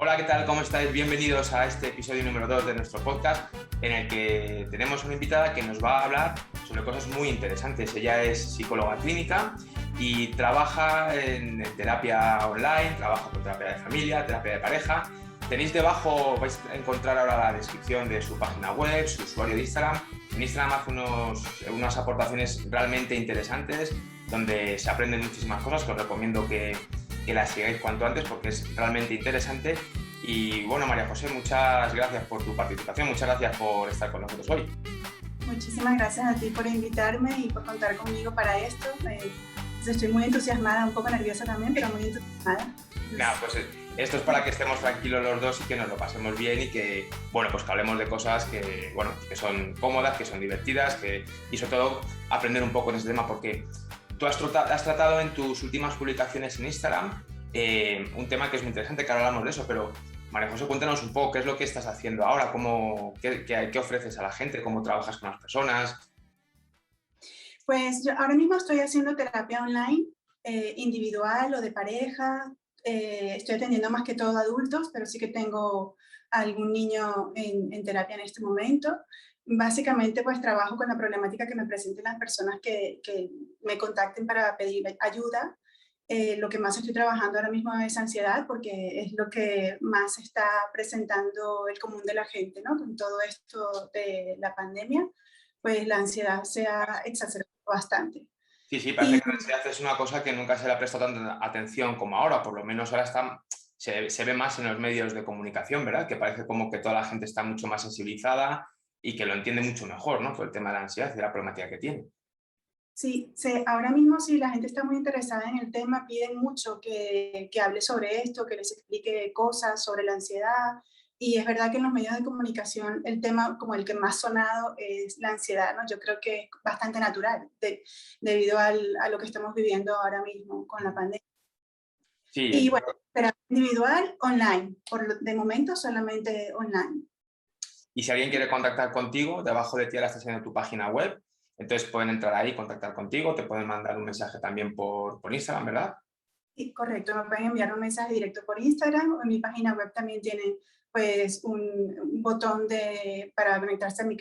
Hola, ¿qué tal? ¿Cómo estáis? Bienvenidos a este episodio número 2 de nuestro podcast, en el que tenemos una invitada que nos va a hablar sobre cosas muy interesantes. Ella es psicóloga clínica y trabaja en terapia online, trabaja con terapia de familia, terapia de pareja. Tenéis debajo, vais a encontrar ahora la descripción de su página web, su usuario de Instagram. En Instagram hace unas aportaciones realmente interesantes, donde se aprenden muchísimas cosas, que os recomiendo que la sigáis cuanto antes porque es realmente interesante. Y bueno, María José, muchas gracias por tu participación, muchas gracias por estar con nosotros hoy. Muchísimas gracias a ti por invitarme y por contar conmigo para esto. Estoy muy entusiasmada, un poco nerviosa también, pero muy entusiasmada. Nada, pues esto es para que estemos tranquilos los dos y que nos lo pasemos bien y que, bueno, pues que hablemos de cosas que, bueno, que son cómodas, que son divertidas, y sobre todo aprender un poco en este tema, porque tú has tratado en tus últimas publicaciones en Instagram un tema que es muy interesante, que ahora hablamos de eso, pero María José, cuéntanos un poco qué es lo que estás haciendo ahora, qué ofreces a la gente, cómo trabajas con las personas. Pues yo ahora mismo estoy haciendo terapia online, individual o de pareja. Estoy atendiendo más que todo adultos, pero sí que tengo algún niño en terapia en este momento. Básicamente, pues trabajo con la problemática que me presenten las personas que me contacten para pedir ayuda. Lo que más estoy trabajando ahora mismo es ansiedad, porque es lo que más está presentando el común de la gente, ¿no? Con todo esto de la pandemia, pues la ansiedad se ha exacerbado bastante. Sí, parece Y que la ansiedad es una cosa que nunca se le ha prestado tanta atención como ahora, por lo menos ahora se ve más en los medios de comunicación, ¿verdad? Que parece como que toda la gente está mucho más sensibilizada y que lo entiende mucho mejor, ¿no? Por el tema de la ansiedad y de la problemática que tiene. sí, ahora mismo sí, la gente está muy interesada en el tema, piden mucho que hable sobre esto, que les explique cosas sobre la ansiedad. Y es verdad que en los medios de comunicación el tema como el que más sonado es la ansiedad, ¿no? Yo creo que es bastante natural debido a lo que estamos viviendo ahora mismo con la pandemia. Sí, Y bueno, terapia individual, online. De momento solamente online. y si alguien quiere contactar contigo, debajo de ti ahora estás en tu página web, entonces pueden entrar ahí y contactar contigo, te pueden mandar un mensaje también por Instagram, ¿verdad? Sí, correcto, me pueden enviar un mensaje directo por Instagram o en mi página web también tienen pues un botón para conectarse a mi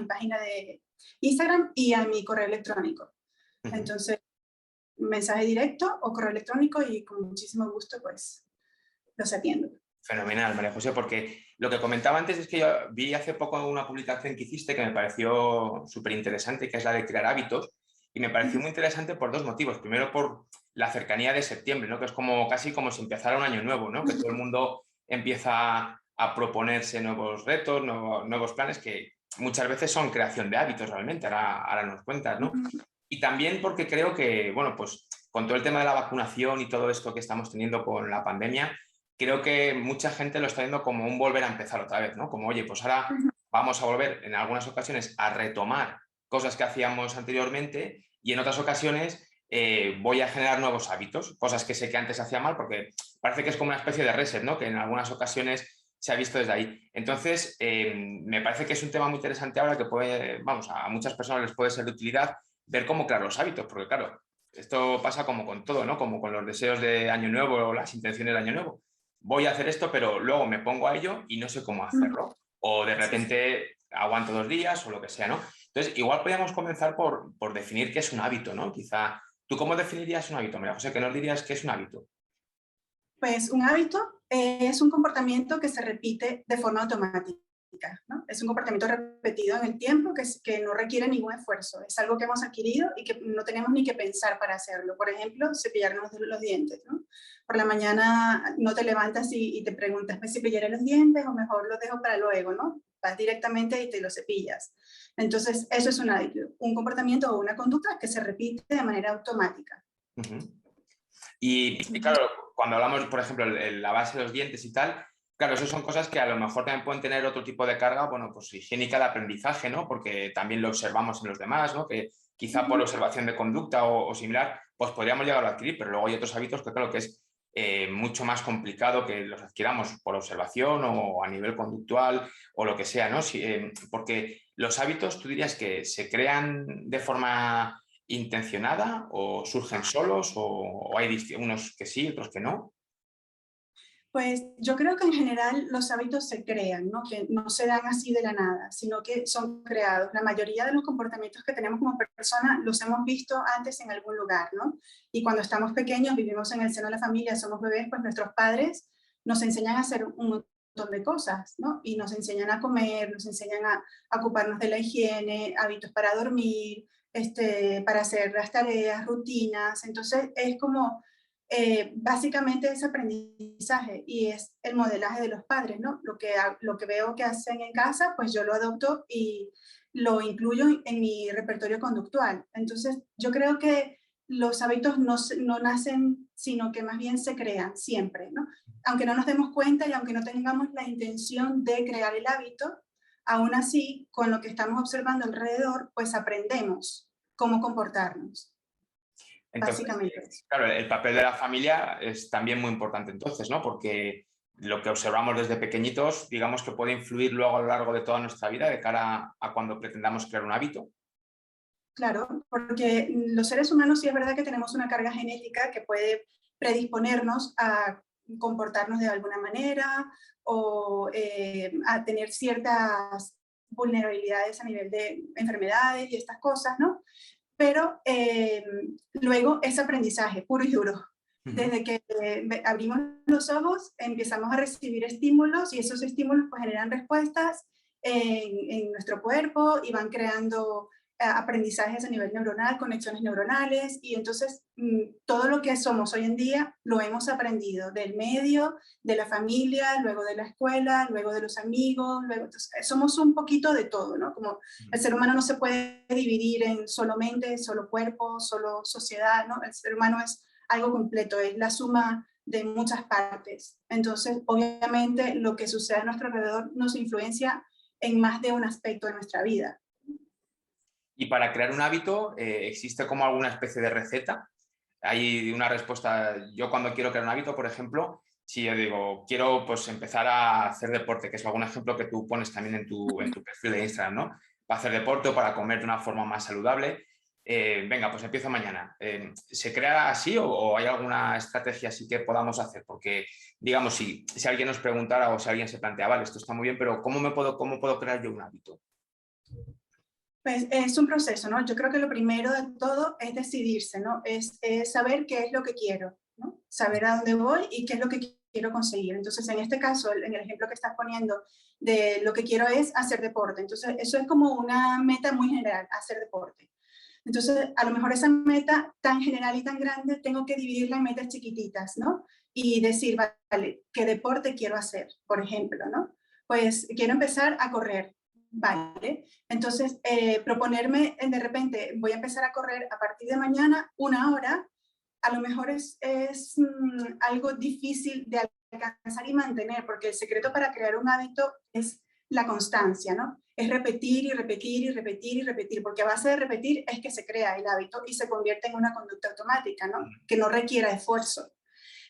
página de Instagram y a mi correo electrónico. Uh-huh. Entonces, mensaje directo o correo electrónico y con muchísimo gusto pues los atiendo. Fenomenal, María José, porque lo que comentaba antes es que yo vi hace poco una publicación que hiciste que me pareció súper interesante, que es la de crear hábitos, y me pareció muy interesante por dos motivos. Primero, por la cercanía de septiembre, ¿no? Que es como casi como si empezara un año nuevo, ¿no? Que todo el mundo empieza a proponerse nuevos retos, nuevos planes, que muchas veces son creación de hábitos realmente, ahora nos cuentas, ¿no? Y también porque creo que, bueno, pues con todo el tema de la vacunación y todo esto que estamos teniendo con la pandemia, creo que mucha gente lo está viendo como un volver a empezar otra vez, ¿no? Como, oye, pues ahora vamos a volver en algunas ocasiones a retomar cosas que hacíamos anteriormente y en otras ocasiones voy a generar nuevos hábitos, cosas que sé que antes hacía mal, porque parece que es como una especie de reset, ¿no? Que en algunas ocasiones se ha visto desde ahí. Entonces, me parece que es un tema muy interesante ahora que puede, vamos, a muchas personas les puede ser de utilidad ver cómo crear los hábitos, porque claro, esto pasa como con todo, ¿no? Como con los deseos de año nuevo o las intenciones de año nuevo. Voy a hacer esto, pero luego me pongo a ello y no sé cómo hacerlo. O de repente aguanto 2 días o lo que sea, ¿no? Entonces, igual podríamos comenzar por definir qué es un hábito, ¿no? Quizá, ¿tú cómo definirías un hábito, María José? ¿Qué nos dirías que es un hábito? Pues un hábito es un comportamiento que se repite de forma automática, ¿no? Es un comportamiento repetido en el tiempo que no requiere ningún esfuerzo. Es algo que hemos adquirido y que no tenemos ni que pensar para hacerlo. Por ejemplo, cepillarnos los dientes, ¿no? Por la mañana no te levantas y te preguntas, ¿me cepillaré los dientes o mejor los dejo para luego, ¿no? Vas directamente y te los cepillas. Entonces, eso es un hábito, un comportamiento o una conducta que se repite de manera automática. Uh-huh. Y claro, cuando hablamos, por ejemplo, lavarse los dientes y tal, claro, eso son cosas que a lo mejor también pueden tener otro tipo de carga, bueno, pues higiénica de aprendizaje, ¿no? Porque también lo observamos en los demás, ¿no? Que quizá por observación de conducta o similar, pues podríamos llegar a adquirir, pero luego hay otros hábitos que claro que es mucho más complicado que los adquiramos por observación o a nivel conductual o lo que sea, ¿no? Porque los hábitos, tú dirías que se crean de forma intencionada o surgen solos o hay unos que sí, otros que no? Pues yo creo que en general los hábitos se crean, ¿no? Que no se dan así de la nada, sino que son creados. La mayoría de los comportamientos que tenemos como personas los hemos visto antes en algún lugar, ¿no? Y cuando estamos pequeños, vivimos en el seno de la familia, somos bebés, pues nuestros padres nos enseñan a hacer un montón de cosas, ¿no? Y nos enseñan a comer, nos enseñan a ocuparnos de la higiene, hábitos para dormir, para hacer las tareas, rutinas. Entonces es como básicamente es aprendizaje y es el modelaje de los padres, ¿no? Lo que veo que hacen en casa, pues yo lo adopto y lo incluyo en mi repertorio conductual. Entonces, yo creo que los hábitos no nacen, sino que más bien se crean siempre, ¿no? Aunque no nos demos cuenta y aunque no tengamos la intención de crear el hábito, aún así, con lo que estamos observando alrededor, pues aprendemos cómo comportarnos, Entonces, básicamente. claro, el papel de la familia es también muy importante entonces, ¿no? Porque lo que observamos desde pequeñitos, digamos que puede influir luego a lo largo de toda nuestra vida de cara a cuando pretendamos crear un hábito. Claro, porque los seres humanos sí es verdad que tenemos una carga genética que puede predisponernos a comportarnos de alguna manera o a tener ciertas vulnerabilidades a nivel de enfermedades y estas cosas, ¿no? Pero luego es aprendizaje puro y duro. Ujú. Desde que abrimos los ojos, empezamos a recibir estímulos y esos estímulos pues, generan respuestas en nuestro cuerpo y van creando aprendizajes a nivel neuronal, conexiones neuronales, y entonces todo lo que somos hoy en día lo hemos aprendido del medio, de la familia, luego de la escuela, luego de los amigos, luego, entonces, somos un poquito de todo, ¿no? Como el ser humano no se puede dividir en solo mente, solo cuerpo, solo sociedad, ¿no? El ser humano es algo completo, es la suma de muchas partes. Entonces, obviamente, lo que sucede a nuestro alrededor nos influencia en más de un aspecto de nuestra vida. Y para crear un hábito, ¿existe como alguna especie de receta? Hay una respuesta. Yo cuando quiero crear un hábito, por ejemplo, si yo digo, quiero pues empezar a hacer deporte, que es algún ejemplo que tú pones también en tu perfil de Instagram, ¿no? Para hacer deporte o para comer de una forma más saludable. Venga, pues empiezo mañana. ¿Se crea así o hay alguna estrategia así que podamos hacer? Porque, digamos, si alguien nos preguntara o si alguien se plantea, vale, esto está muy bien, pero cómo puedo crear yo un hábito? Pues es un proceso, ¿no? Yo creo que lo primero de todo es decidirse, ¿no? Es saber qué es lo que quiero, ¿no? Saber a dónde voy y qué es lo que quiero conseguir. Entonces, en este caso, en el ejemplo que estás poniendo, de lo que quiero es hacer deporte. Entonces, eso es como una meta muy general, hacer deporte. Entonces, a lo mejor esa meta tan general y tan grande, tengo que dividirla en metas chiquititas, ¿no? Y decir, vale, ¿qué deporte quiero hacer? Por ejemplo, ¿no? Pues quiero empezar a correr, ¿vale? Entonces, proponerme, de repente, voy a empezar a correr a partir de mañana 1 hora, a lo mejor es algo difícil de alcanzar y mantener, porque el secreto para crear un hábito es la constancia, ¿no? Es repetir y repetir y repetir y repetir, porque a base de repetir es que se crea el hábito y se convierte en una conducta automática, ¿no? Que no requiera esfuerzo.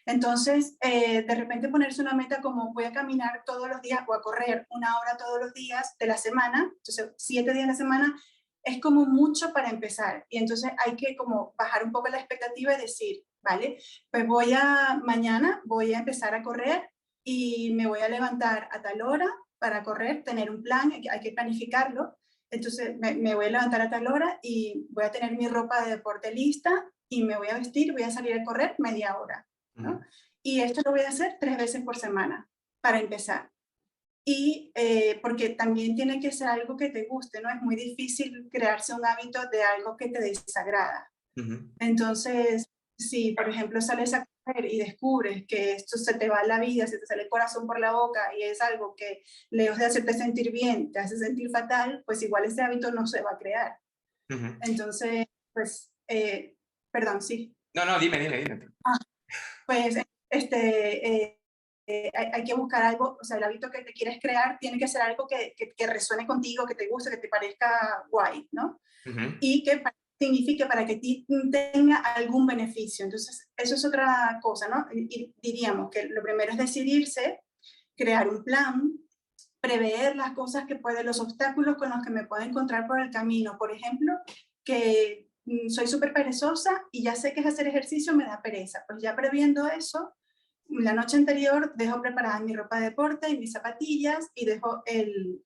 Entonces, de repente ponerse una meta como voy a caminar todos los días o a correr 1 hora todos los días de la semana, entonces 7 días a la semana, es como mucho para empezar. Y entonces hay que como bajar un poco la expectativa y decir, vale, pues mañana voy a empezar a correr y me voy a levantar a tal hora para correr, tener un plan, hay que planificarlo. Entonces me voy a levantar a tal hora y voy a tener mi ropa de deporte lista y me voy a vestir, voy a salir a correr media hora, ¿no? Y esto lo voy a hacer 3 veces por semana para empezar. Y porque también tiene que ser algo que te guste, ¿no? Es muy difícil crearse un hábito de algo que te desagrada. Ujú. Entonces, si por ejemplo sales a correr y descubres que esto se te va la vida, se te sale el corazón por la boca y es algo que lejos de hacerte sentir bien, te hace sentir fatal, pues igual ese hábito no se va a crear. Ujú. Entonces, pues, perdón, sí. No, no, dime. Pues hay que buscar algo, o sea, el hábito que te quieres crear tiene que ser algo que resuene contigo, que te guste, que te parezca guay, ¿no? Ujú. Y que signifique para que ti tenga algún beneficio. Entonces, eso es otra cosa, ¿no? Y diríamos que lo primero es decidirse, crear un plan, prever las cosas que pueden, los obstáculos con los que me puedo encontrar por el camino. Por ejemplo, que soy súper perezosa y ya sé que hacer ejercicio me da pereza. Pues ya previendo eso, la noche anterior dejo preparada mi ropa de deporte y mis zapatillas y dejo el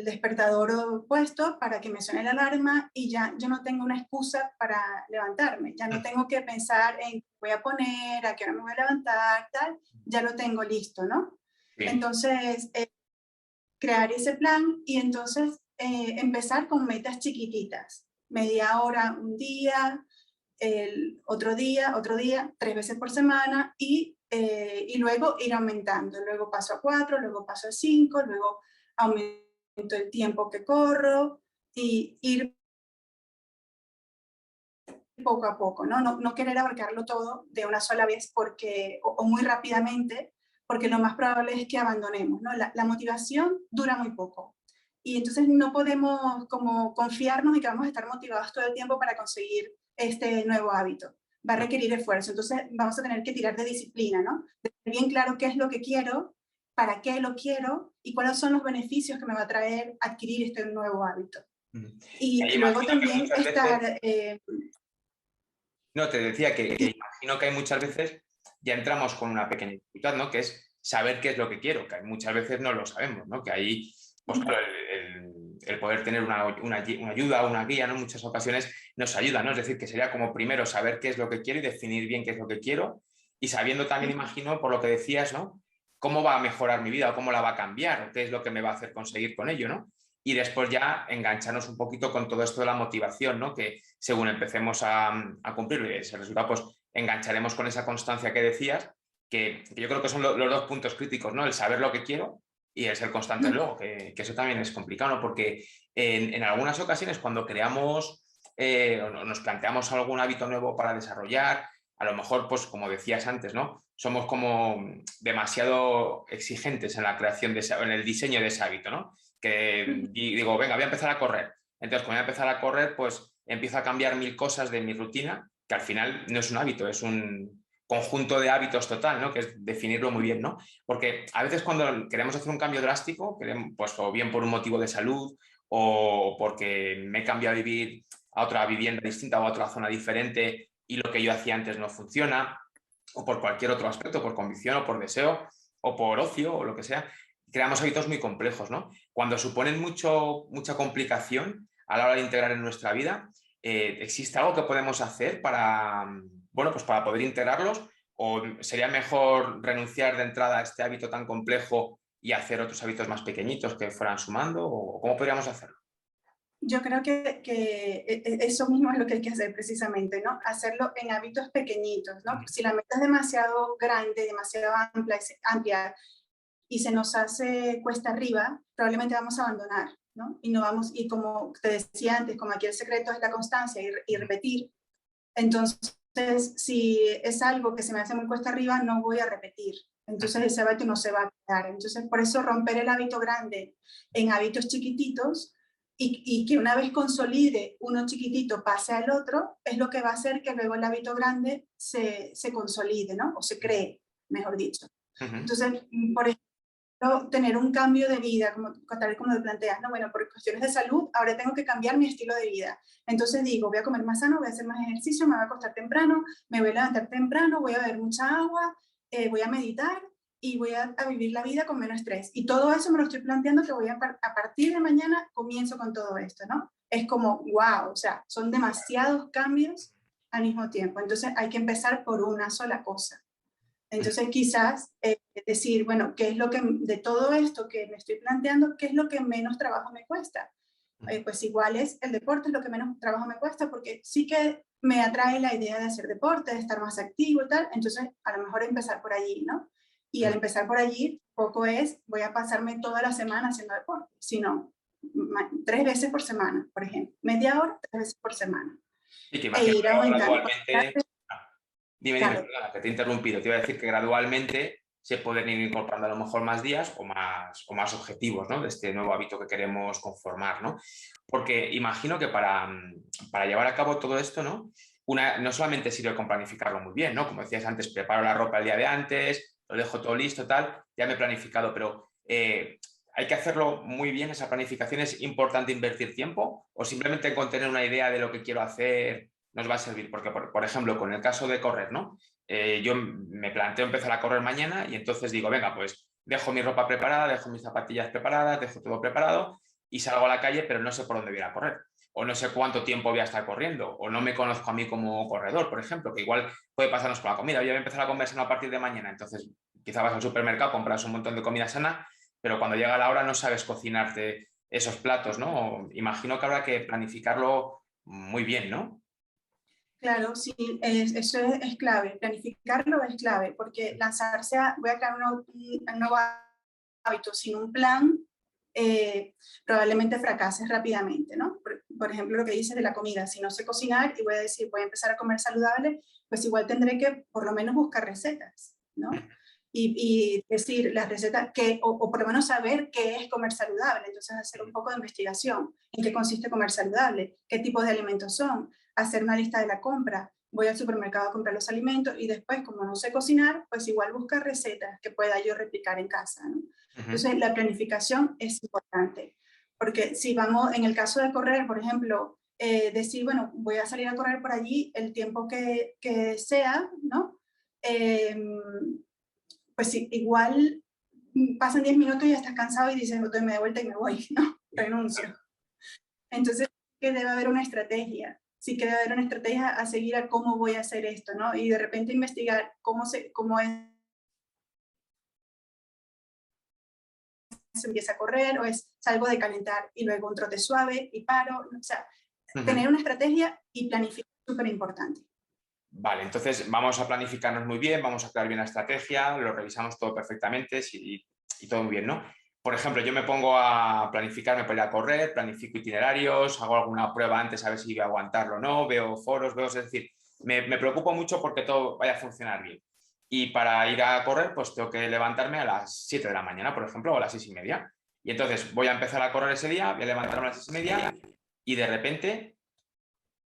despertador puesto para que me suene la alarma y ya yo no tengo una excusa para levantarme, ya no tengo que pensar en qué voy a poner, a qué hora me voy a levantar, tal, ya lo tengo listo, ¿no? Sí. Entonces, crear ese plan y entonces empezar con metas chiquititas, media hora un día, el otro día, 3 veces por semana y luego ir aumentando. Luego paso a 4, luego paso a 5, luego aumento el tiempo que corro y ir poco a poco, ¿no? No querer abarcarlo todo de una sola vez porque, o muy rápidamente, porque lo más probable es que abandonemos, ¿no? La motivación dura muy poco. Y entonces no podemos como confiarnos en que vamos a estar motivados todo el tiempo para conseguir este nuevo hábito. Va a requerir esfuerzo. Entonces vamos a tener que tirar de disciplina, ¿no? De tener bien claro qué es lo que quiero, para qué lo quiero y cuáles son los beneficios que me va a traer adquirir este nuevo hábito. Y Ahí luego imagino que también muchas veces, estar... no, te decía que imagino que hay muchas veces, ya entramos con una pequeña dificultad, ¿no? Que es saber qué es lo que quiero, que muchas veces no lo sabemos, ¿no? Que ahí, pues claro, el poder tener una ayuda, una guía, ¿no? En muchas ocasiones nos ayuda, ¿no? Es decir, que sería como primero saber qué es lo que quiero y definir bien qué es lo que quiero y sabiendo también, imagino, por lo que decías, ¿no? Cómo va a mejorar mi vida o cómo la va a cambiar o qué es lo que me va a hacer conseguir con ello, ¿no? Y después ya engancharnos un poquito con todo esto de la motivación, ¿no? Que según empecemos a cumplir ese resultado, pues engancharemos con esa constancia que decías, que yo creo que son los dos puntos críticos, ¿no? El saber lo que quiero y el ser constante luego, que eso también es complicado, ¿no? Porque en algunas ocasiones cuando creamos o nos planteamos algún hábito nuevo para desarrollar, a lo mejor, pues como decías antes, ¿no? Somos como demasiado exigentes en la creación en el diseño de ese hábito, ¿no? Que digo, venga, voy a empezar a correr. Entonces, cuando voy a empezar a correr, pues empiezo a cambiar 1000 cosas de mi rutina, que al final no es un hábito, es un conjunto de hábitos total, ¿no? Que es definirlo muy bien, ¿no? Porque a veces cuando queremos hacer un cambio drástico, pues o bien por un motivo de salud o porque me he cambiado a vivir a otra vivienda distinta o a otra zona diferente y lo que yo hacía antes no funciona, o por cualquier otro aspecto, por convicción o por deseo o por ocio o lo que sea, creamos hábitos muy complejos, ¿no? Cuando suponen mucha complicación a la hora de integrar en nuestra vida, ¿existe algo que podemos hacer para, bueno, pues para poder integrarlos? ¿O sería mejor renunciar de entrada a este hábito tan complejo y hacer otros hábitos más pequeñitos que fueran sumando? ¿O cómo podríamos hacerlo? Yo creo que eso mismo es lo que hay que hacer precisamente, ¿no? Hacerlo en hábitos pequeñitos, ¿no? Si la meta es demasiado grande, demasiado amplia y se nos hace cuesta arriba, probablemente vamos a abandonar, ¿no? Y no vamos, y como te decía antes, como aquí el secreto es la constancia y repetir, entonces si es algo que se me hace muy cuesta arriba, no voy a repetir. Entonces ese hábito no se va a quedar. Entonces por eso romper el hábito grande en hábitos chiquititos y que una vez consolide uno chiquitito pase al otro, es lo que va a hacer que luego el hábito grande se consolide, ¿no? O se cree, mejor dicho. Entonces, por ejemplo, tener un cambio de vida, como, tal como lo planteas, ¿no? Bueno, por cuestiones de salud, ahora tengo que cambiar mi estilo de vida. Entonces digo, voy a comer más sano, voy a hacer más ejercicio, me voy a acostar temprano, me voy a levantar temprano, voy a beber mucha agua, voy a meditar y voy a vivir la vida con menos estrés. Y todo eso me lo estoy planteando que voy a partir de mañana comienzo con todo esto, ¿no? Es como, wow, o sea, son demasiados cambios al mismo tiempo. Entonces hay que empezar por una sola cosa. Entonces quizás decir, bueno, ¿qué es lo que de todo esto que me estoy planteando, qué es lo que menos trabajo me cuesta? Pues igual es el deporte es lo que menos trabajo me cuesta porque sí que me atrae la idea de hacer deporte, de estar más activo y tal, entonces a lo mejor empezar por allí, ¿no? Y al empezar por allí, poco es, voy a pasarme toda la semana haciendo deporte, sino 3 veces por semana, por ejemplo, media hora, 3 veces por semana. Y que E imagino ir que aumentando. gradualmente. Dime, Claro, perdona, que te he interrumpido. Te iba a decir que gradualmente se pueden ir incorporando a lo mejor más días o más objetivos, ¿no? De este nuevo hábito que queremos conformar, ¿no? Porque imagino que para llevar a cabo todo esto, ¿no? No solamente sirve con planificarlo muy bien, ¿no? Como decías antes, preparo la ropa el día de antes, lo dejo todo listo, tal, ya me he planificado, pero hay que hacerlo muy bien, esa planificación. ¿Es importante invertir tiempo o simplemente con tener una idea de lo que quiero hacer nos va a servir? Porque, por ejemplo, con el caso de correr, ¿no? yo me planteo empezar a correr mañana y entonces digo, venga, pues dejo mi ropa preparada, dejo mis zapatillas preparadas, dejo todo preparado y salgo a la calle, pero no sé por dónde voy a correr. O no sé cuánto tiempo voy a estar corriendo, o no me conozco a mí como corredor, por ejemplo, que igual puede pasarnos con la comida. Yo voy a empezar a comer sano a partir de mañana, entonces quizá vas al supermercado, compras un montón de comida sana, pero cuando llega la hora no sabes cocinarte esos platos, ¿no? Imagino que habrá que planificarlo muy bien, ¿no? Claro, sí, eso es clave, planificarlo es clave, porque lanzarse a, voy a crear un nuevo hábito sin un plan, probablemente fracases rápidamente, ¿no? Por ejemplo, lo que dices de la comida, si no sé cocinar y voy a decir, voy a empezar a comer saludable, pues igual tendré que por lo menos buscar recetas, ¿no? Y decir las recetas, o por lo menos saber qué es comer saludable, entonces hacer un poco de investigación, en qué consiste comer saludable, qué tipos de alimentos son, hacer una lista de la compra, voy al supermercado a comprar los alimentos y después, como no sé cocinar, pues igual buscar recetas que pueda yo replicar en casa, ¿no? Entonces, la planificación es importante, porque si vamos, en el caso de correr, por ejemplo, decir, bueno, voy a salir a correr por allí el tiempo que sea, ¿no? Pues sí, igual pasan 10 minutos y ya estás cansado y dices, me doy vuelta y me voy, ¿no? Renuncio. Entonces, que debe haber una estrategia, sí que debe haber una estrategia a seguir a cómo voy a hacer esto, ¿no? Y de repente investigar cómo se empieza a correr, o es salgo de calentar y luego un trote suave y paro, o sea, tener una estrategia y planificar es súper importante. Vale, entonces vamos a planificarnos muy bien, vamos a crear bien la estrategia, lo revisamos todo perfectamente y todo muy bien, ¿no? Por ejemplo, yo me pongo a planificarme para ir a correr, planifico itinerarios, hago alguna prueba antes a ver si voy a aguantarlo o no, veo foros, es decir, me preocupo mucho porque todo vaya a funcionar bien. Y para ir a correr, pues tengo que levantarme a las 7 de la mañana, por ejemplo, o a las 6:30. Y entonces voy a empezar a correr ese día, voy a levantarme a las 6:30 y de repente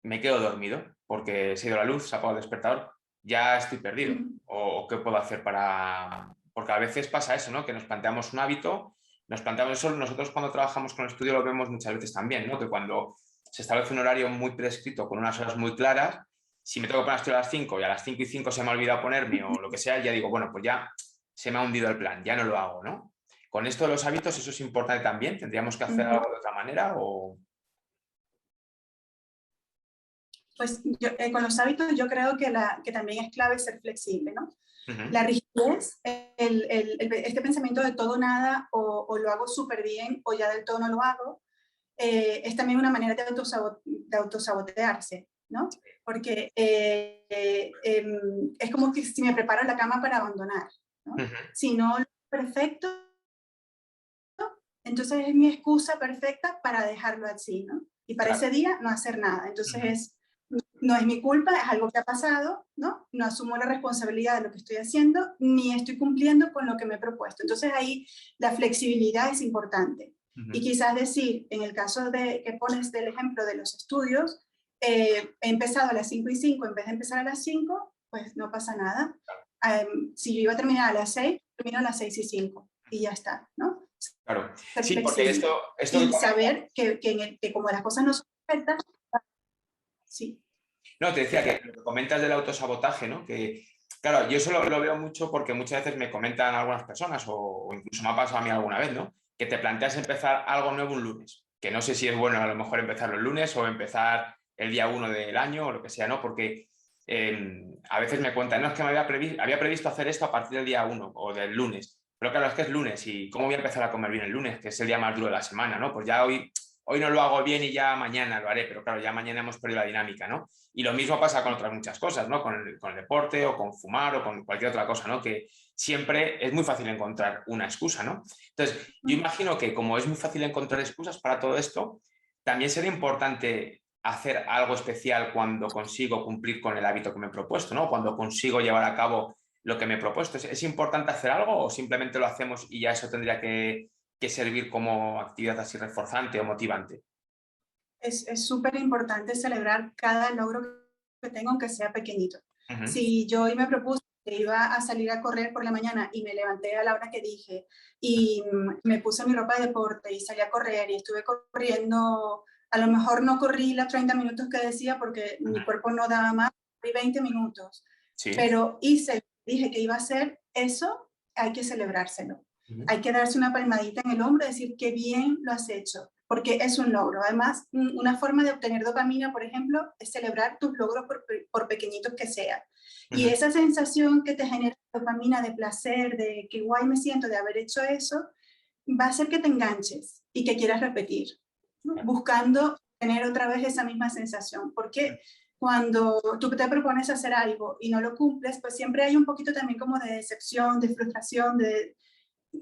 me quedo dormido porque se ha ido la luz, se ha apagado el despertador, ya estoy perdido. ¿O qué puedo hacer para...? Porque a veces pasa eso, ¿no? Que nos planteamos un hábito, nos planteamos eso, nosotros cuando trabajamos con el estudio lo vemos muchas veces también, ¿no? Que cuando se establece un horario muy prescrito con unas horas muy claras, si me tengo que poner a estudiar a las 5 y a las 5:05 se me ha olvidado ponerme o lo que sea, ya digo, bueno, pues ya se me ha hundido el plan, ya no lo hago, ¿no? Con esto de los hábitos, ¿eso es importante también? ¿Tendríamos que hacer algo de otra manera o...? Pues yo, con los hábitos yo creo que también es clave ser flexible, ¿no? Uh-huh. La rigidez, este pensamiento de todo nada, o lo hago súper bien o ya del todo no lo hago, es también una manera de autosabotearse, ¿no? Porque es como que si me preparo la cama para abandonar, ¿no? Uh-huh. Si no lo perfecto, entonces es mi excusa perfecta para dejarlo así, ¿no? Y para Claro. ese día no hacer nada. Uh-huh. Entonces no es mi culpa, es algo que ha pasado, ¿no? No asumo la responsabilidad de lo que estoy haciendo, ni estoy cumpliendo con lo que me he propuesto. Entonces ahí la flexibilidad es importante. Uh-huh. Y quizás decir, en el caso de que pones del ejemplo de los estudios, he empezado a las 5:05 en vez de empezar a las 5, pues no pasa nada. Si yo iba a terminar a las 6, termino a las 6:05 y ya está, ¿no? Claro, Ser sí, porque flexible esto que y comentas, saber que como las cosas no son perfectas, sí. no, te decía que lo que comentas del autosabotaje, ¿no? Que, claro, yo eso lo veo mucho porque muchas veces me comentan algunas personas o incluso me ha pasado a mí alguna vez, ¿no? Que te planteas empezar algo nuevo un lunes, que no sé si es bueno a lo mejor empezarlo el lunes o empezar el día 1 del año o lo que sea, ¿no? Porque a veces me cuentan, no, es que había previsto hacer esto a partir del día 1 o del lunes, pero claro, es que es lunes y ¿cómo voy a empezar a comer bien el lunes, que es el día más duro de la semana, ¿no? Pues ya hoy no lo hago bien y ya mañana lo haré, pero claro, ya mañana hemos perdido la dinámica, ¿no? Y lo mismo pasa con otras muchas cosas, ¿no? Con el deporte o con fumar o con cualquier otra cosa, ¿no? Que siempre es muy fácil encontrar una excusa, ¿no? Entonces, yo imagino que como es muy fácil encontrar excusas para todo esto, también sería importante hacer algo especial cuando consigo cumplir con el hábito que me he propuesto, ¿no? Cuando consigo llevar a cabo lo que me he propuesto. ¿Es importante hacer algo o simplemente lo hacemos y ya eso tendría que servir como actividad así reforzante o motivante? Es súper importante celebrar cada logro que tengo, aunque sea pequeñito. Uh-huh. Si yo hoy me propuse que iba a salir a correr por la mañana y me levanté a la hora que dije y me puse mi ropa de deporte y salí a correr y estuve corriendo, a lo mejor no corrí los 30 minutos que decía porque mi cuerpo no daba más, corrí 20 minutos. Sí. pero dije que iba a hacer eso, hay que celebrárselo. Ujú. Hay que darse una palmadita en el hombro y decir qué bien lo has hecho, porque es un logro. Además, una forma de obtener dopamina, por ejemplo, es celebrar tus logros por pequeñitos que sean. Y Ujú. esa sensación que te genera dopamina de placer, de qué guay me siento de haber hecho eso, va a hacer que te enganches y que quieras repetir, ¿no? Claro. Buscando tener otra vez esa misma sensación. Porque cuando tú te propones hacer algo y no lo cumples, pues siempre hay un poquito también como de decepción, de frustración,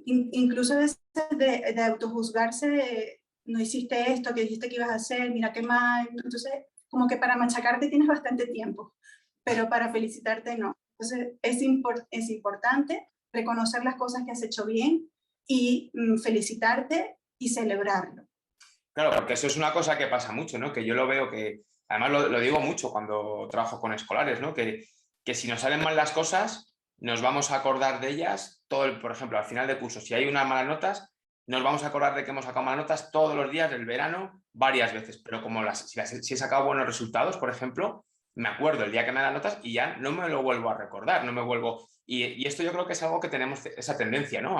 incluso de autojuzgarse de no hiciste esto, que dijiste que ibas a hacer, mira qué mal. Entonces, como que para machacarte tienes bastante tiempo, pero para felicitarte no. Entonces, es importante reconocer las cosas que has hecho bien y felicitarte y celebrarlo. Claro, porque eso es una cosa que pasa mucho, ¿no? Que yo lo veo que, además lo digo mucho cuando trabajo con escolares, ¿no? Que si nos salen mal las cosas, nos vamos a acordar de ellas por ejemplo, al final de curso, si hay unas malas notas, nos vamos a acordar de que hemos sacado malas notas todos los días del verano, varias veces, pero como si he sacado buenos resultados, por ejemplo, me acuerdo el día que me dan las notas y ya no me lo vuelvo a recordar, no me vuelvo... Y esto yo creo que es algo que tenemos esa tendencia, ¿no?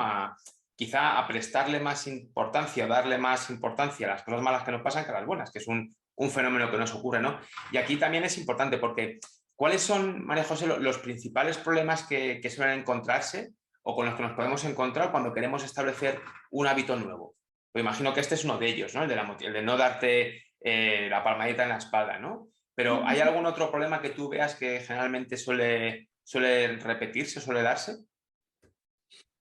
Quizá a prestarle más importancia o darle más importancia a las cosas malas que nos pasan que a las buenas, que es un fenómeno que nos ocurre, ¿no? Y aquí también es importante porque ¿cuáles son, María José, los principales problemas que suelen encontrarse o con los que nos podemos encontrar cuando queremos establecer un hábito nuevo? Pues imagino que este es uno de ellos, ¿no? El de no darte la palmadita en la espalda, ¿no? Pero ¿hay algún otro problema que tú veas que generalmente suele repetirse, suele darse?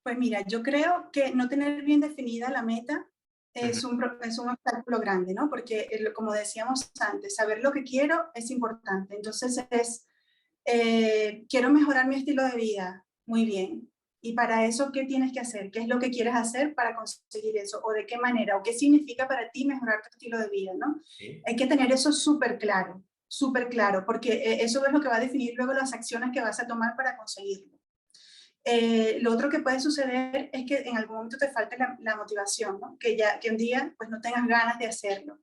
Pues mira, yo creo que no tener bien definida la meta Ujú. es un obstáculo grande, ¿no? Porque, como decíamos antes, saber lo que quiero es importante. Entonces quiero mejorar mi estilo de vida, muy bien. Y para eso, ¿qué tienes que hacer? ¿Qué es lo que quieres hacer para conseguir eso? ¿O de qué manera? ¿O qué significa para ti mejorar tu estilo de vida? ¿No? Sí. Hay que tener eso súper claro, porque eso es lo que va a definir luego las acciones que vas a tomar para conseguirlo. Lo otro que puede suceder es que en algún momento te falte la motivación, ¿no? Que un día pues no tengas ganas de hacerlo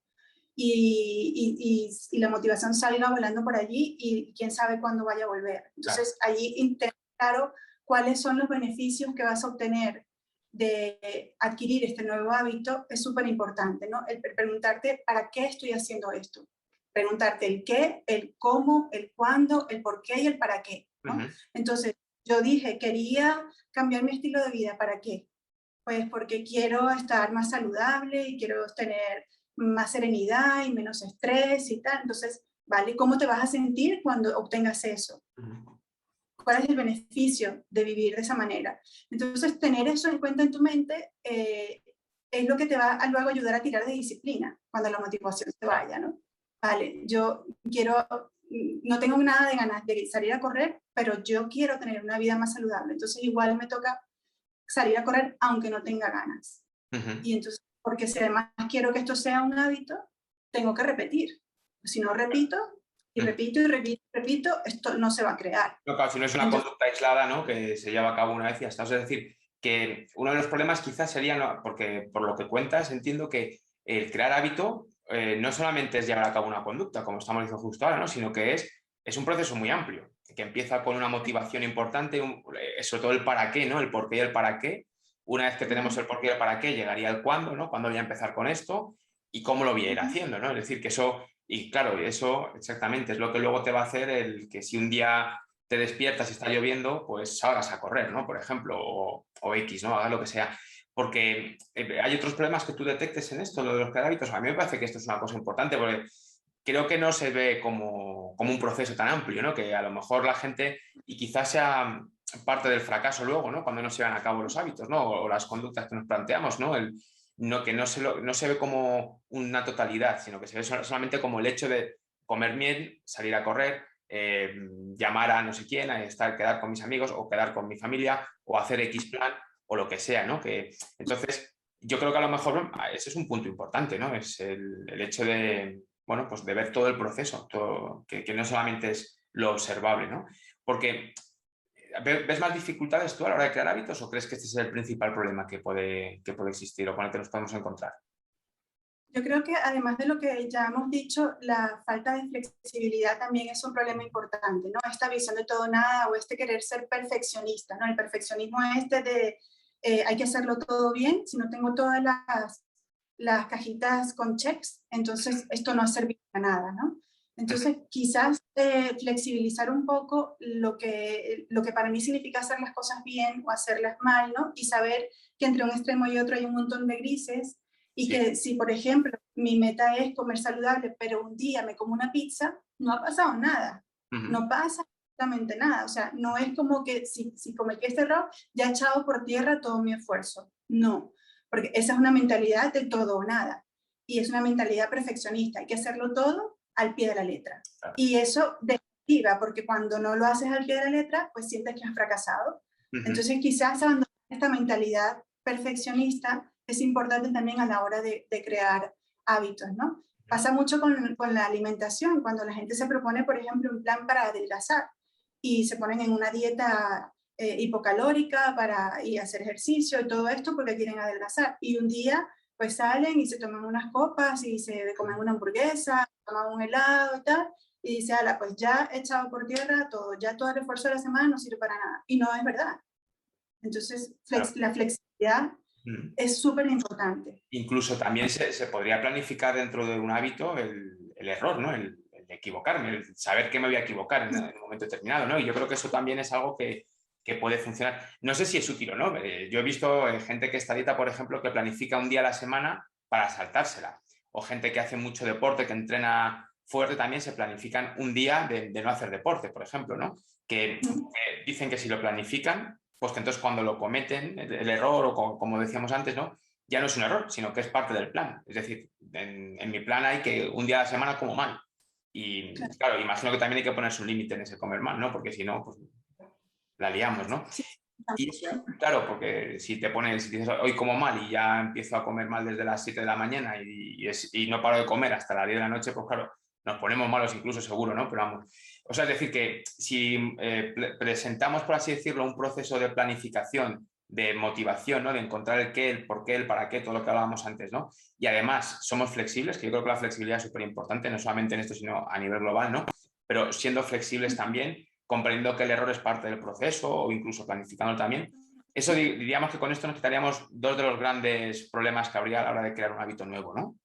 y la motivación salga volando por allí y quién sabe cuándo vaya a volver. Claro. Entonces allí claro cuáles son los beneficios que vas a obtener de adquirir este nuevo hábito es súper importante, ¿no? El preguntarte para qué estoy haciendo esto. Preguntarte el qué, el cómo, el cuándo, el por qué y el para qué, ¿no? Ujú. Entonces, yo dije, quería cambiar mi estilo de vida. ¿Para qué? Pues porque quiero estar más saludable y quiero tener más serenidad y menos estrés y tal. Entonces, ¿vale? ¿Cómo te vas a sentir cuando obtengas eso? Ujú. ¿Cuál es el beneficio de vivir de esa manera? Entonces, tener eso en cuenta en tu mente es lo que te va a luego ayudar a tirar de disciplina cuando la motivación se Claro. vaya, ¿no? Vale, yo quiero, no tengo nada de ganas de salir a correr, pero yo quiero tener una vida más saludable. Entonces, igual me toca salir a correr aunque no tenga ganas. Ujú. Y entonces, porque si además quiero que esto sea un hábito, tengo que repetir. Si no repito, y Ujú. repito, y repito, y repito, esto no se va a crear. No, claro, si no es una Entonces, conducta aislada, ¿no? Que se lleva a cabo una vez y ya está. Es decir, que uno de los problemas quizás sería, porque por lo que cuentas, entiendo que el crear hábito no solamente es llevar a cabo una conducta, como estamos diciendo justo ahora, ¿no? Sino que es un proceso muy amplio, que empieza con una motivación importante, sobre todo el para qué, ¿no? El por qué y el para qué. Una vez que tenemos ujú, el por qué y el para qué, llegaría el cuándo, ¿no? Cuándo voy a empezar con esto y cómo lo voy a ir ujú. haciendo, ¿no? Es decir, que eso, y claro, eso exactamente es lo que luego te va a hacer el que si un día te despiertas y está lloviendo, pues salgas a correr, ¿no? Por ejemplo, o X, ¿no? Hagas lo que sea. Porque hay otros problemas que tú detectes en esto, lo de los crear hábitos. A mí me parece que esto es una cosa importante porque creo que no se ve como un proceso tan amplio, ¿no? Que a lo mejor la gente, y quizás sea parte del fracaso luego, ¿no? Cuando no se llevan a cabo los hábitos, ¿no? O las conductas que nos planteamos, ¿no? Que no se ve como una totalidad, sino que se ve solamente como el hecho de comer bien, salir a correr, llamar a no sé quién, quedar con mis amigos o quedar con mi familia o hacer X plan o lo que sea, ¿no? Entonces, yo creo que a lo mejor ese es un punto importante, ¿no? Es el hecho de, bueno, pues de ver todo el proceso, que no solamente es lo observable, ¿no? Porque, ¿ves más dificultades tú a la hora de crear hábitos o crees que este es el principal problema que puede existir o con el que nos podemos encontrar? Yo creo que además de lo que ya hemos dicho, la falta de flexibilidad también es un problema importante, ¿no? Esta visión de todo nada o este querer ser perfeccionista, ¿no? El perfeccionismo este de hay que hacerlo todo bien, si no tengo todas las cajitas con checks, entonces esto no ha servido para nada, ¿no? Entonces quizás flexibilizar un poco lo que para mí significa hacer las cosas bien o hacerlas mal, ¿no? Y saber que entre un extremo y otro hay un montón de grises y Sí. que si, por ejemplo, mi meta es comer saludable, pero un día me como una pizza, no ha pasado nada. No pasa absolutamente nada. O sea, no es como que si cometí este error, ya he echado por tierra todo mi esfuerzo. No, porque esa es una mentalidad de todo o nada. Y es una mentalidad perfeccionista. Hay que hacerlo todo al pie de la letra. Claro. Y eso desmotiva, porque cuando no lo haces al pie de la letra, pues sientes que has fracasado. Entonces, quizás abandonar esta mentalidad perfeccionista es importante también a la hora de crear hábitos, ¿no? Pasa mucho con la alimentación, cuando la gente se propone, por ejemplo, un plan para adelgazar y se ponen en una dieta hipocalórica y hacer ejercicio y todo esto porque quieren adelgazar. Y un día pues salen y se toman unas copas y se comen una hamburguesa, toman un helado y tal, y dice, ala, pues ya he echado por tierra todo, ya todo el esfuerzo de la semana no sirve para nada. Y no es verdad. Entonces, Claro. la flexibilidad es súper importante. Incluso también se podría planificar dentro de un hábito el error, ¿no? El equivocarme, el saber que me voy a equivocar en un momento determinado, ¿no? Y yo creo que eso también es algo que puede funcionar. No sé si es útil o no. Yo he visto gente que está a dieta, por ejemplo, que planifica un día a la semana para saltársela. O gente que hace mucho deporte, que entrena fuerte, también se planifican un día de no hacer deporte, por ejemplo, ¿no? Que dicen que si lo planifican, pues que entonces cuando lo cometen, el error, o como decíamos antes, ¿no? Ya no es un error, sino que es parte del plan. Es decir, en mi plan hay que un día a la semana como mal. Y claro, imagino que también hay que ponerse un límite en ese comer mal, ¿no? Porque si no, pues la liamos, ¿no? Sí. Y claro, porque si dices hoy como mal y ya empiezo a comer mal desde las 7 de la mañana y no paro de comer hasta las 10 de la noche, pues claro, nos ponemos malos incluso seguro, ¿no? Pero vamos. O sea, es decir, que si presentamos, por así decirlo, un proceso de planificación, de motivación, ¿no? De encontrar el qué, el por qué, el para qué, todo lo que hablábamos antes, ¿no? Y además somos flexibles, que yo creo que la flexibilidad es súper importante, no solamente en esto, sino a nivel global, ¿no? Pero siendo flexibles también, comprendiendo que el error es parte del proceso o incluso planificando también. Eso diríamos que con esto nos quitaríamos dos de los grandes problemas que habría a la hora de crear un hábito nuevo, ¿no?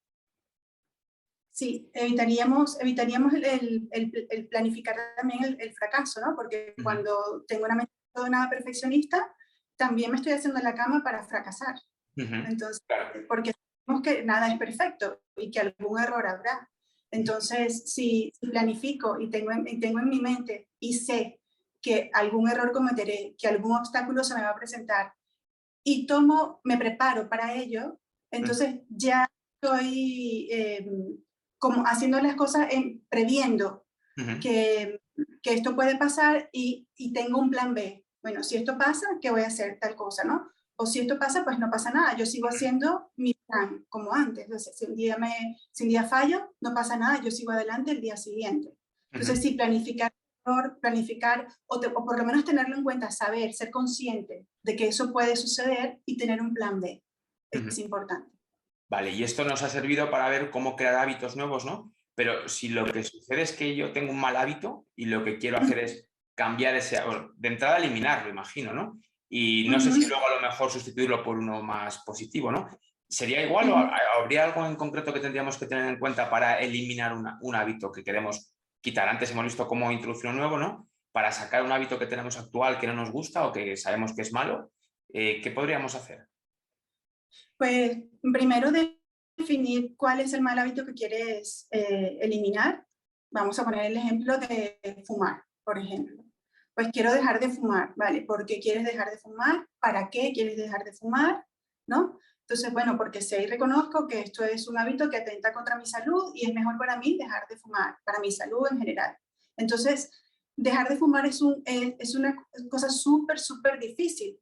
Sí, evitaríamos el planificar también el fracaso, ¿no? Porque cuando tengo una mente de nada perfeccionista, también me estoy haciendo la cama para fracasar. Entonces, Claro. porque sabemos que nada es perfecto y que algún error habrá. Entonces, si planifico y tengo en mi mente y sé que algún error cometeré, que algún obstáculo se me va a presentar y me preparo para ello, entonces ya estoy como haciendo las cosas previendo que esto puede pasar y tengo un plan B. Bueno, si esto pasa, ¿qué voy a hacer? Tal cosa, ¿no? O si esto pasa, pues no pasa nada. Yo sigo haciendo mi plan como antes. Entonces, si un día fallo, no pasa nada. Yo sigo adelante el día siguiente. Entonces, sí, planificar o por lo menos tenerlo en cuenta, saber, ser consciente de que eso puede suceder y tener un plan B. Es importante. Vale, y esto nos ha servido para ver cómo crear hábitos nuevos, ¿no? Pero si lo que sucede es que yo tengo un mal hábito y lo que quiero hacer es cambiar de entrada eliminarlo, imagino, ¿no? Y no sé si luego a lo mejor sustituirlo por uno más positivo, ¿no? ¿Sería igual o habría algo en concreto que tendríamos que tener en cuenta para eliminar un hábito que queremos quitar? Antes hemos visto cómo introducir uno nuevo, ¿no? Para sacar un hábito que tenemos actual que no nos gusta o que sabemos que es malo, ¿qué podríamos hacer? Pues primero definir cuál es el mal hábito que quieres eliminar. Vamos a poner el ejemplo de fumar, por ejemplo. Pues quiero dejar de fumar, ¿vale? ¿Por qué quieres dejar de fumar? ¿Para qué quieres dejar de fumar? ¿No? Entonces, bueno, porque sé y reconozco que esto es un hábito que atenta contra mi salud y es mejor para mí dejar de fumar, para mi salud en general. Entonces, dejar de fumar es una cosa súper, súper difícil.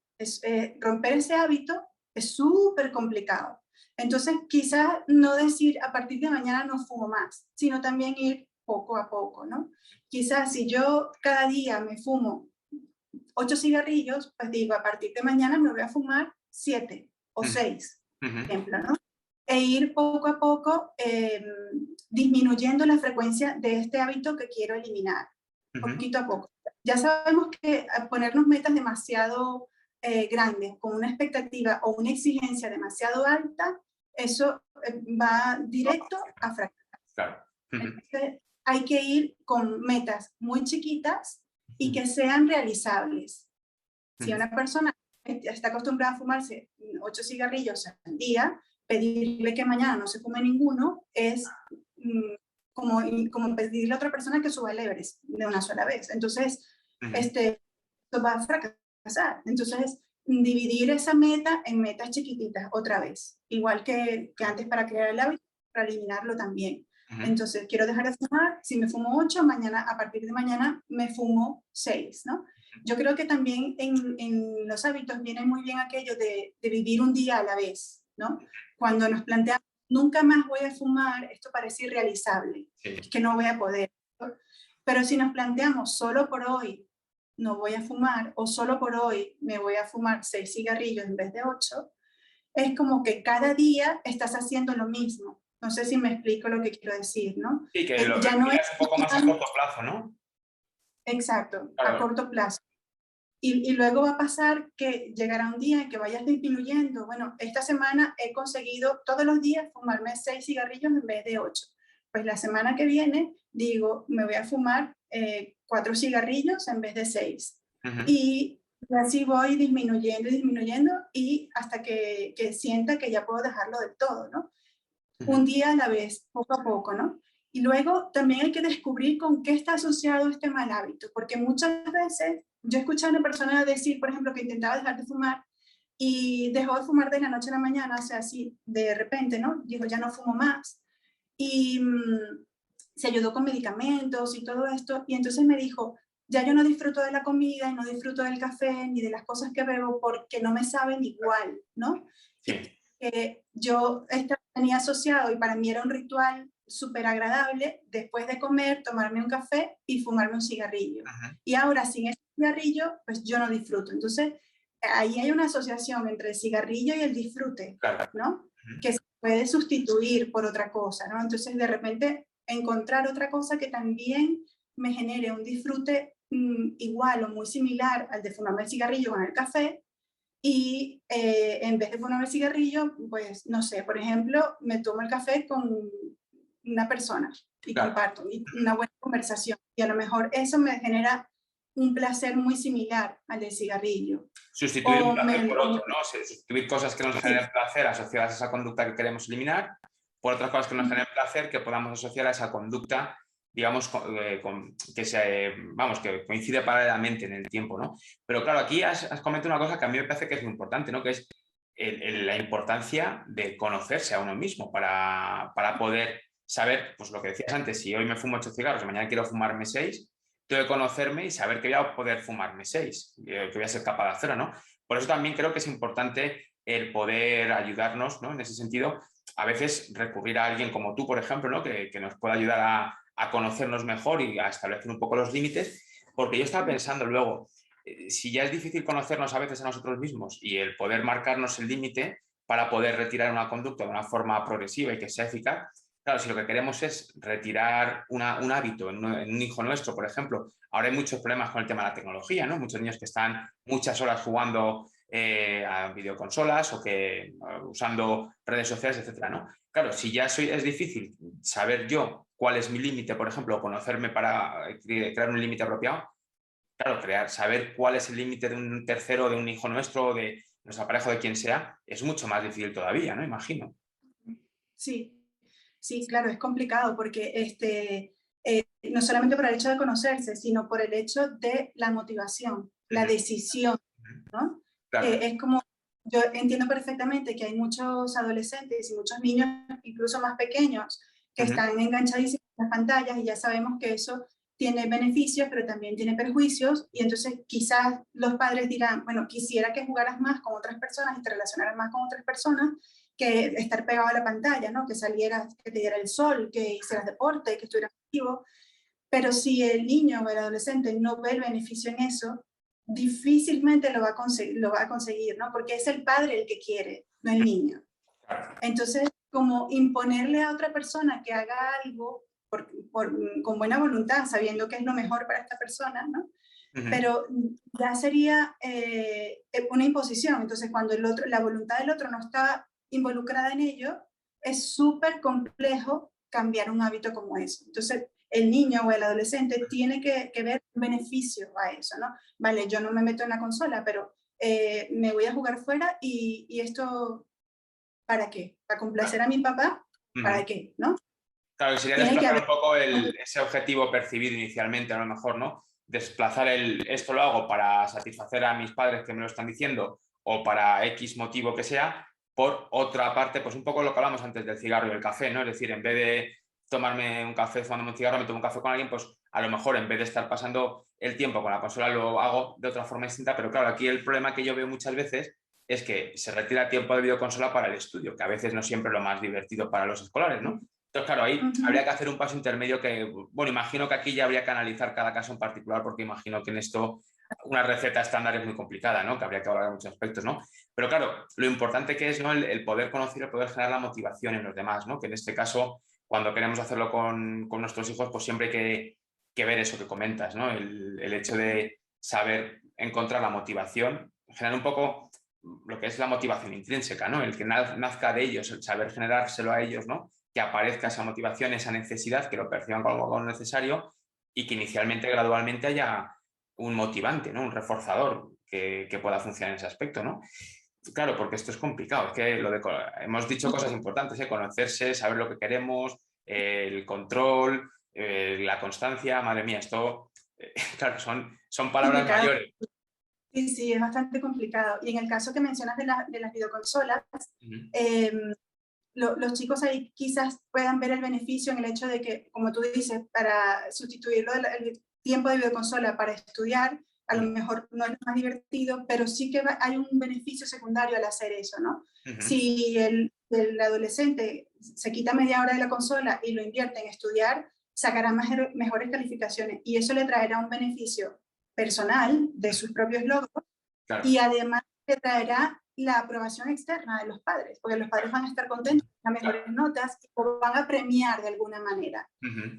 Romper ese hábito es súper complicado. Entonces, quizás no decir a partir de mañana no fumo más, sino también ir poco a poco, ¿no? Quizás si yo cada día me fumo 8 cigarrillos, pues digo, a partir de mañana me voy a fumar 7 o 6, por ejemplo, ¿no? e ir poco a poco disminuyendo la frecuencia de este hábito que quiero eliminar, poquito a poco. Ya sabemos que ponernos metas demasiado grandes, con una expectativa o una exigencia demasiado alta, eso va directo a fracasar. Claro. Entonces, hay que ir con metas muy chiquitas y que sean realizables. Si una persona está acostumbrada a fumarse 8 cigarrillos al día, pedirle que mañana no se fume ninguno es como pedirle a otra persona que suba el Everest de una sola vez. Entonces, esto va a fracasar. Entonces, dividir esa meta en metas chiquititas otra vez. Igual que antes para crear el hábito, para eliminarlo también. Entonces, quiero dejar de fumar, si me fumo 8, mañana, a partir de mañana me fumo 6, ¿no? Yo creo que también en los hábitos viene muy bien aquello de vivir un día a la vez, ¿no? Cuando nos planteamos, nunca más voy a fumar, esto parece irrealizable, que no voy a poder, ¿no? Pero si nos planteamos, solo por hoy no voy a fumar, o solo por hoy me voy a fumar 6 cigarrillos en vez de 8, es como que cada día estás haciendo lo mismo. No sé si me explico lo que quiero decir, ¿no? Sí, que lo ya no es un poco más a corto plazo, ¿no? Exacto, Claro. a corto plazo. Y luego va a pasar que llegará un día en que vayas disminuyendo. Bueno, esta semana he conseguido todos los días fumarme 6 cigarrillos en vez de 8. Pues la semana que viene digo, me voy a fumar 4 cigarrillos en vez de 6. Y así voy disminuyendo y hasta que sienta que ya puedo dejarlo del todo, ¿no? Un día a la vez, poco a poco, ¿no? Y luego también hay que descubrir con qué está asociado este mal hábito, porque muchas veces yo he escuchado a una persona decir, por ejemplo, que intentaba dejar de fumar y dejó de fumar de la noche a la mañana, o sea, así de repente, ¿no? Dijo, ya no fumo más. Y se ayudó con medicamentos y todo esto, y entonces me dijo, ya yo no disfruto de la comida y no disfruto del café ni de las cosas que bebo porque no me saben igual, ¿no? Sí. Yo tenía asociado y para mí era un ritual súper agradable después de comer, tomarme un café y fumarme un cigarrillo. Y ahora sin ese cigarrillo, pues yo no disfruto. Entonces, ahí hay una asociación entre el cigarrillo y el disfrute, ¿no? Que se puede sustituir por otra cosa, ¿no? Entonces, de repente, encontrar otra cosa que también me genere un disfrute igual o muy similar al de fumarme el cigarrillo con el café, y en vez de fumarme el cigarrillo, pues no sé, por ejemplo, me tomo el café con una persona y comparto una buena conversación. Y a lo mejor eso me genera un placer muy similar al del cigarrillo. Sustituir un placer por otro, ¿no? Sustituir cosas que nos generen placer asociadas a esa conducta que queremos eliminar por otras cosas que nos generen placer que podamos asociar a esa conducta, digamos, que coincide paralelamente en el tiempo, ¿no? Pero claro, aquí has comentado una cosa que a mí me parece que es muy importante, ¿no? Que es la importancia de conocerse a uno mismo para poder saber, pues lo que decías antes, si hoy me fumo 8 cigarros y mañana quiero fumarme 6, tengo que conocerme y saber que voy a poder fumarme 6, que voy a ser capaz de hacerlo, ¿no? Por eso también creo que es importante el poder ayudarnos, ¿no? En ese sentido, a veces recurrir a alguien como tú, por ejemplo, ¿no? Que nos pueda ayudar a conocernos mejor y a establecer un poco los límites, porque yo estaba pensando luego, si ya es difícil conocernos a veces a nosotros mismos y el poder marcarnos el límite para poder retirar una conducta de una forma progresiva y que sea eficaz, claro, si lo que queremos es retirar un hábito en un hijo nuestro, por ejemplo, ahora hay muchos problemas con el tema de la tecnología, ¿no? Muchos niños que están muchas horas jugando a videoconsolas o que usando redes sociales, etcétera, ¿no? Claro, si ya es difícil saber yo cuál es mi límite, por ejemplo, o conocerme para crear un límite apropiado, claro, saber cuál es el límite de un tercero, de un hijo nuestro, de nuestra pareja, de quien sea, es mucho más difícil todavía, ¿no? Imagino. Sí, claro, es complicado porque no solamente por el hecho de conocerse, sino por el hecho de la motivación, la decisión, ¿no? Claro. Es como, yo entiendo perfectamente que hay muchos adolescentes y muchos niños, incluso más pequeños, que están enganchadísimos en las pantallas y ya sabemos que eso tiene beneficios, pero también tiene perjuicios, y entonces quizás los padres dirán, bueno, quisiera que jugaras más con otras personas y te relacionaras más con otras personas, que estar pegado a la pantalla, ¿no? Que salieras, que te diera el sol, que hicieras deporte, que estuvieras activo. Pero si el niño o el adolescente no ve el beneficio en eso, difícilmente lo va a conseguir, ¿no? Porque es el padre el que quiere, no el niño. Entonces, como imponerle a otra persona que haga algo con buena voluntad, sabiendo que es lo mejor para esta persona, ¿no? Pero ya sería una imposición. Entonces, cuando la voluntad del otro no está involucrada en ello, es súper complejo cambiar un hábito como eso. Entonces, el niño o el adolescente tiene que ver un beneficio a eso, ¿no? Vale, yo no me meto en la consola, pero me voy a jugar fuera y esto, ¿para qué? ¿Para complacer a mi papá? ¿Para qué? ¿no? Claro, sería Tiene que desplazar haber... un poco ese objetivo percibido inicialmente, a lo mejor, ¿no? Desplazar esto lo hago para satisfacer a mis padres que me lo están diciendo o para X motivo que sea, por otra parte, pues un poco lo que hablamos antes del cigarro y el café, ¿no? Es decir, en vez de tomarme un café, fumándome un cigarro, me tomo un café con alguien, pues a lo mejor en vez de estar pasando el tiempo con la consola lo hago de otra forma distinta, pero claro, aquí el problema que yo veo muchas veces es que se retira tiempo de videoconsola para el estudio, que a veces no siempre es lo más divertido para los escolares, ¿no? Entonces, claro, ahí habría que hacer un paso intermedio que, bueno, imagino que aquí ya habría que analizar cada caso en particular, porque imagino que en esto una receta estándar es muy complicada, ¿no? Que habría que hablar de muchos aspectos, ¿no? Pero claro, lo importante que es, ¿no? El poder conocer, el poder generar la motivación en los demás, ¿no? Que en este caso, cuando queremos hacerlo con nuestros hijos, pues siempre hay que ver eso que comentas, ¿no? El hecho de saber encontrar la motivación, generar un poco lo que es la motivación intrínseca, ¿no? El que nazca de ellos, el saber generárselo a ellos, ¿no? Que aparezca esa motivación, esa necesidad, que lo perciban como algo necesario y que inicialmente, gradualmente haya un motivante, ¿no? Un reforzador que pueda funcionar en ese aspecto, ¿no? Claro, porque esto es complicado, es que hemos dicho cosas importantes, ¿eh? Conocerse, saber lo que queremos, el control, la constancia, madre mía, esto, claro, son palabras Complicado. mayores. Sí, sí, es bastante complicado. Y en el caso que mencionas de las videoconsolas, los chicos ahí quizás puedan ver el beneficio en el hecho de que, como tú dices, para sustituirlo el tiempo de videoconsola para estudiar, a lo mejor no es más divertido, pero sí que hay un beneficio secundario al hacer eso, ¿no? Si el adolescente se quita media hora de la consola y lo invierte en estudiar, sacará mejores calificaciones y eso le traerá un beneficio personal de sus propios logros, claro, y además le traerá la aprobación externa de los padres, porque los padres van a estar contentos con las mejores notas y van a premiar de alguna manera.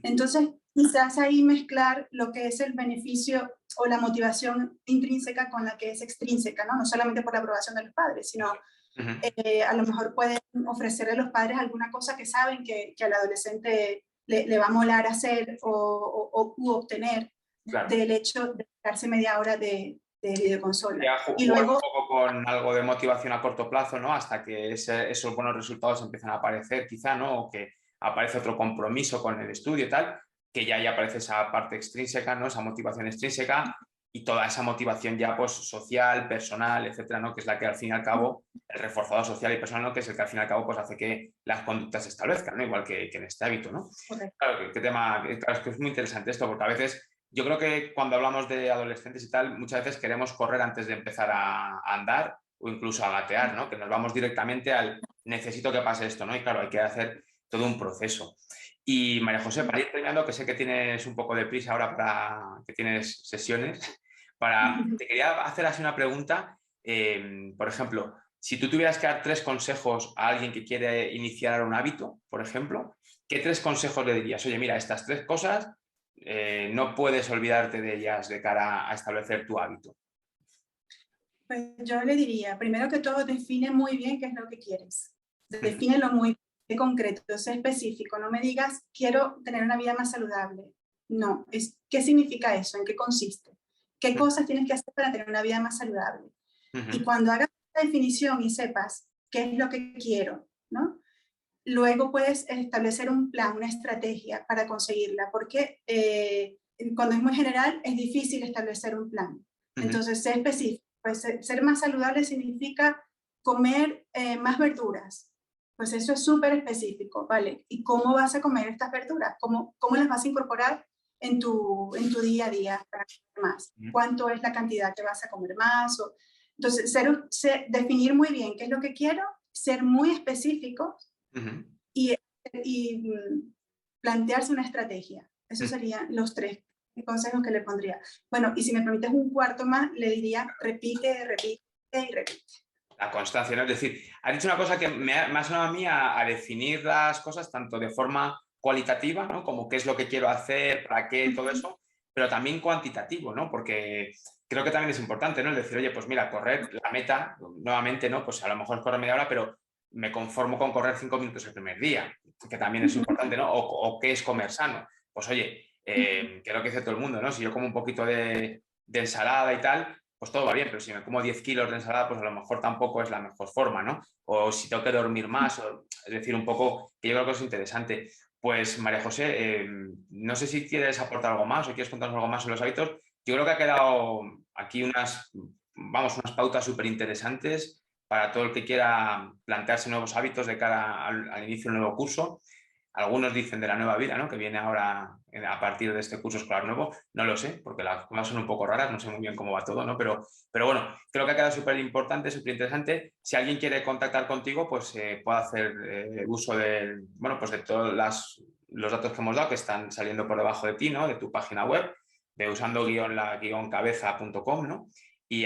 Entonces, quizás ahí mezclar lo que es el beneficio o la motivación intrínseca con la que es extrínseca, ¿no? No solamente por la aprobación de los padres, sino a lo mejor pueden ofrecerle a los padres alguna cosa que saben que al adolescente le va a molar hacer o obtener, claro, del hecho de darse media hora de videoconsola. Y luego un poco con algo de motivación a corto plazo, ¿no? Hasta que esos buenos resultados empiezan a aparecer, quizá, ¿no? O que aparece otro compromiso con el estudio y tal, que ya aparece esa parte extrínseca, ¿no? Esa motivación extrínseca y toda esa motivación ya, pues, social, personal, etcétera, ¿no? Que es la que al fin y al cabo, el reforzador social y personal, ¿no? Que es el que al fin y al cabo, pues, hace que las conductas se establezcan, ¿no? Igual que en este hábito, ¿no? Correcto. Claro, qué tema, claro, es que es muy interesante esto, porque a veces yo creo que cuando hablamos de adolescentes y tal, muchas veces queremos correr antes de empezar a andar o incluso a gatear, ¿no? Que nos vamos directamente al necesito que pase esto, ¿no? Y claro, hay que hacer todo un proceso. Y María José, para ir terminando, que sé que tienes un poco de prisa ahora para que tienes sesiones, te quería hacer así una pregunta. Por ejemplo, si tú tuvieras que dar 3 consejos a alguien que quiere iniciar un hábito, por ejemplo, ¿qué 3 consejos le dirías? Oye, mira, estas 3 cosas no puedes olvidarte de ellas de cara a establecer tu hábito. Pues yo le diría, primero que todo, define muy bien qué es lo que quieres. Defínelo muy concreto, sé específico. No me digas, quiero tener una vida más saludable. No, ¿qué significa eso? ¿En qué consiste? ¿Qué cosas tienes que hacer para tener una vida más saludable? Y cuando hagas la definición y sepas qué es lo que quiero, ¿no? Luego puedes establecer un plan, una estrategia para conseguirla, porque cuando es muy general es difícil establecer un plan. Entonces, sé específico. Pues ser más saludable significa comer más verduras. Pues eso es súper específico, ¿vale? ¿Y cómo vas a comer estas verduras? ¿Cómo las vas a incorporar en tu día a día para comer más? ¿Cuánto es la cantidad que vas a comer más? Entonces, definir muy bien qué es lo que quiero, ser muy específico y plantearse una estrategia. Esos serían los 3 consejos que le pondría. Bueno, y si me permites un cuarto más, le diría repite, repite y repite. La constancia, ¿no? Es decir, has dicho una cosa que me ha sonado a mí a definir las cosas tanto de forma cualitativa, ¿no? Como qué es lo que quiero hacer, para qué, todo eso, pero también cuantitativo, ¿no? Porque creo que también es importante, ¿no? El decir, oye, pues mira, correr la meta, nuevamente, ¿no? Pues a lo mejor es correr media hora, pero me conformo con correr 5 minutos el primer día, que también es importante, ¿no? O qué es comer sano. Pues oye, que es lo que dice todo el mundo, ¿no? Si yo como un poquito de ensalada y tal, pues todo va bien, pero si me como 10 kilos de ensalada, pues a lo mejor tampoco es la mejor forma, ¿no? O si tengo que dormir más, es decir, un poco, que yo creo que es interesante. Pues María José, no sé si quieres aportar algo más o quieres contarnos algo más sobre los hábitos. Yo creo que ha quedado aquí unas pautas súper interesantes para todo el que quiera plantearse nuevos hábitos de cara al inicio de un nuevo curso. Algunos dicen de la nueva vida, ¿no? Que viene ahora a partir de este curso escolar nuevo. No lo sé, porque las cosas son un poco raras, no sé muy bien cómo va todo, ¿no? Pero bueno, creo que ha quedado súper importante, súper interesante. Si alguien quiere contactar contigo, pues puede hacer uso de, bueno, pues de todos los datos que hemos dado, que están saliendo por debajo de ti, ¿no? De tu página web, de usando-la-cabeza.com, ¿no? Y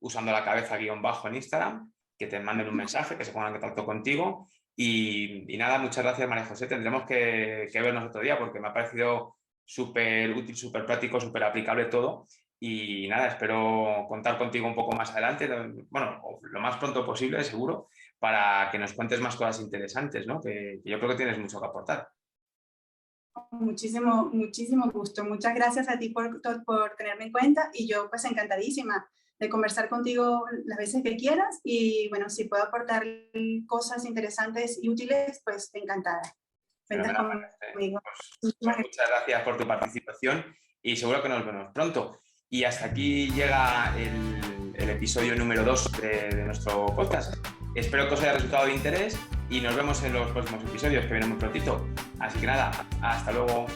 usando la cabeza _ en Instagram, que te manden un mensaje, que se pongan en contacto contigo. Y nada, muchas gracias, María José. Tendremos que vernos otro día porque me ha parecido súper útil, súper práctico, súper aplicable todo. Y nada, espero contar contigo un poco más adelante, bueno, lo más pronto posible, seguro, para que nos cuentes más cosas interesantes, ¿no? Que yo creo que tienes mucho que aportar. Muchísimo, muchísimo gusto. Muchas gracias a ti por tenerme en cuenta y yo pues encantadísima de conversar contigo las veces que quieras y bueno, si puedo aportar cosas interesantes y útiles, pues encantada. Cuentas conmigo. Pues muchas gracias por tu participación y seguro que nos vemos pronto. Y hasta aquí llega el episodio número 2 de nuestro podcast. Espero que os haya resultado de interés y nos vemos en los próximos episodios que vienen muy prontito. Así que nada, hasta luego.